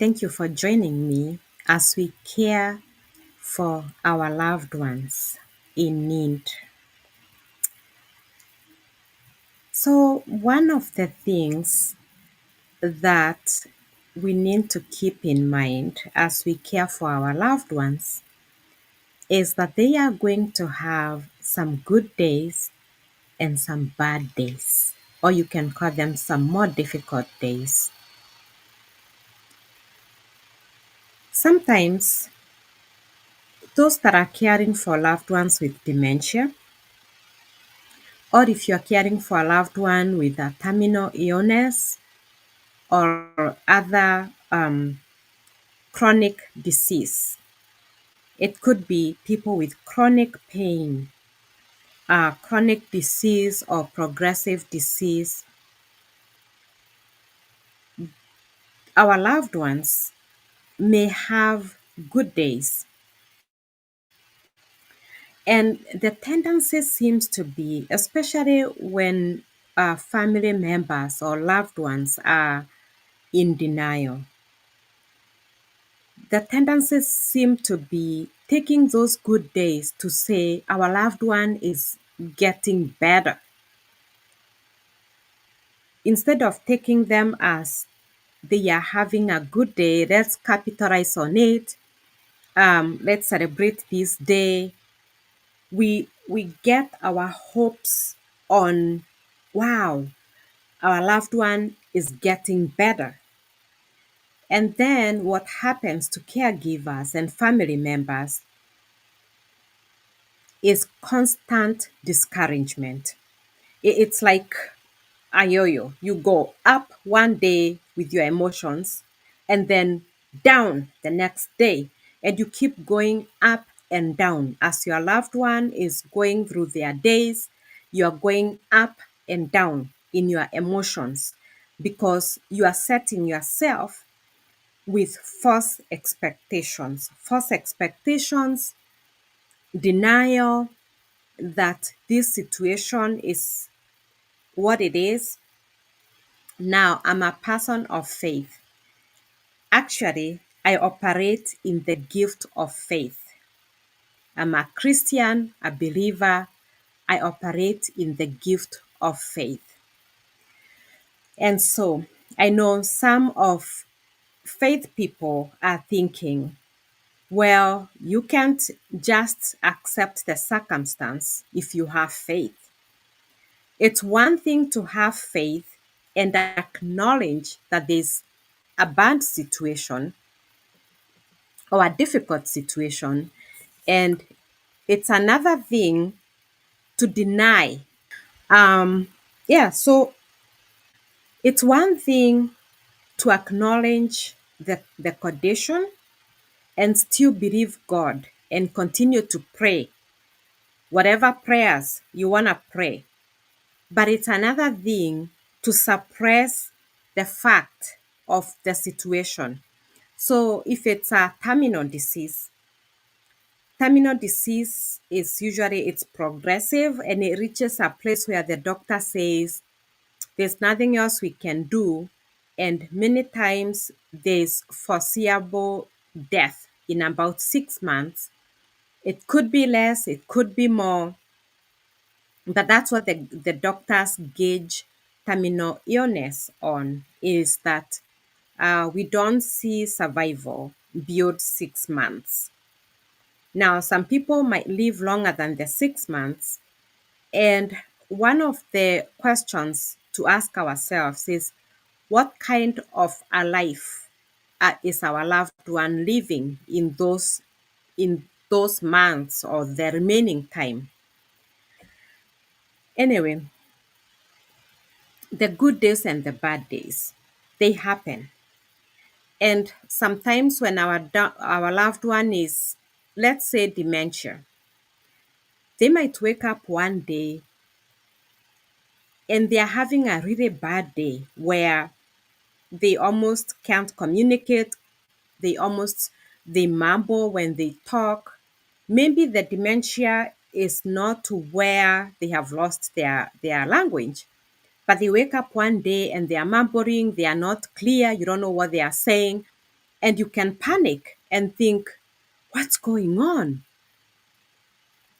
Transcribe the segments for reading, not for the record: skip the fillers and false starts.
Thank you for joining me as we care for our loved ones in need. So, one of the things that we need to keep in mind as we care for our loved ones is that they are going to have some good days and some bad days, or you can call them some more difficult days. Sometimes, those that are caring for loved ones with dementia, or if you're caring for a loved one with a terminal illness or other chronic disease. It could be people with chronic pain, chronic disease, or progressive disease. Our loved ones may have good days. And the tendency seems to be, especially when family members or loved ones are in denial, the tendencies seem to be taking those good days to say our loved one is getting better instead of taking them as they are having a good day. Let's capitalize on it. Let's celebrate this day. We get our hopes on, wow, our loved one is getting better. And then what happens to caregivers and family members is constant discouragement. It's like a yo-yo. You go up one day with your emotions and then down the next day. And you keep going up and down. As your loved one is going through their days, you're going up and down in your emotions because you are setting yourself with false expectations, denial that this situation is what it is. Now, I'm a person of faith. Actually, I operate in the gift of faith. I'm a Christian, a believer. I operate in the gift of faith. And so I know some of faith people are thinking, well, you can't just accept the circumstance if you have faith. It's one thing to have faith and acknowledge that there's a bad situation or a difficult situation, and it's another thing to deny. So it's one thing to acknowledge the condition and still believe God and continue to pray whatever prayers you want to pray. But it's another thing to suppress the fact of the situation. So if it's a terminal disease is usually it's progressive and it reaches a place where the doctor says there's nothing else we can do, and many times there's foreseeable death in about 6 months. It could be less, it could be more, but that's what the doctors gauge terminal illness on, is that we don't see survival beyond 6 months. Now, some people might live longer than the 6 months, and one of the questions to ask ourselves is, what kind of a life is our loved one living in those months or the remaining time? Anyway, the good days and the bad days, they happen. And sometimes when our loved one is, let's say, dementia, they might wake up one day and they are having a really bad day where they almost can't communicate. They mumble when they talk. Maybe the dementia is not to where they have lost their language, but they wake up one day and they are mumbling, they are not clear, you don't know what they are saying. And you can panic and think, what's going on?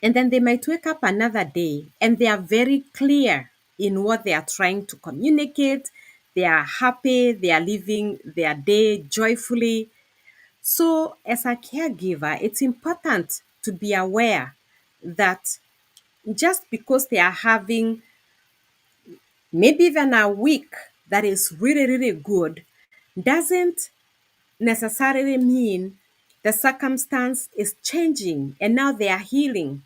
And then they might wake up another day and they are very clear in what they are trying to communicate. They are happy, they are living their day joyfully. So, as a caregiver, it's important to be aware that just because they are having maybe even a week that is really, really good, doesn't necessarily mean the circumstance is changing and now they are healing.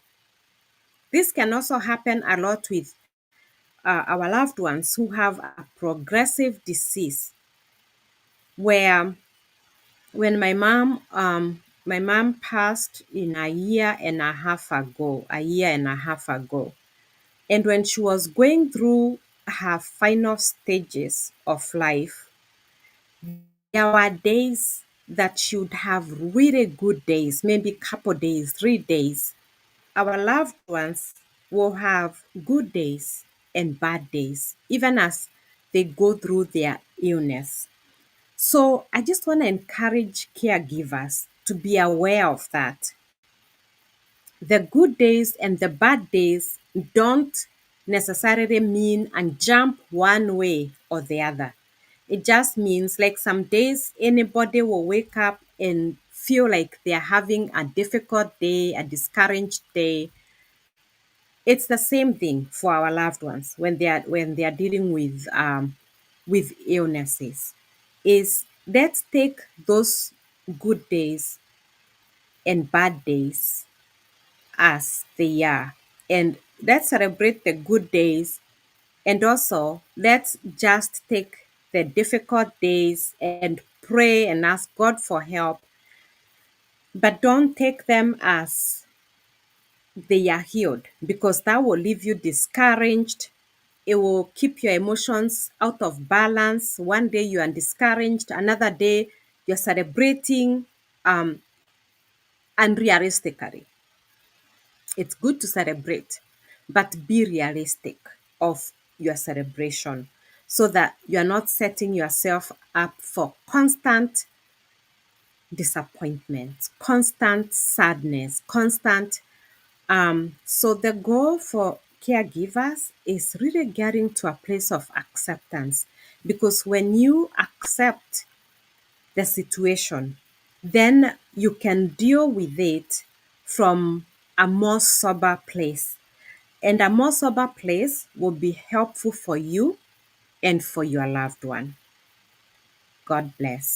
This can also happen a lot with our loved ones who have a progressive disease, where when my mom passed in a year and a half ago. And when she was going through her final stages of life, there were days that she would have really good days, maybe couple days, 3 days. Our loved ones will have good days and bad days, even as they go through their illness. So I just want to encourage caregivers to be aware of that. The good days and the bad days don't necessarily mean and jump one way or the other. It just means like some days anybody will wake up and feel like they're having a difficult day, a discouraged day. It's the same thing for our loved ones when they are dealing with illnesses. Is let's take those good days and bad days as they are, and let's celebrate the good days, and also let's just take the difficult days and pray and ask God for help, but don't take them as they are healed, because that will leave you discouraged. It will keep your emotions out of balance. One day you are discouraged, another day you're celebrating unrealistically. It's good to celebrate, but be realistic of your celebration so that you are not setting yourself up for constant disappointment, constant sadness, constant. So the goal for caregivers is really getting to a place of acceptance, because when you accept the situation, then you can deal with it from a more sober place. And a more sober place will be helpful for you and for your loved one. God bless.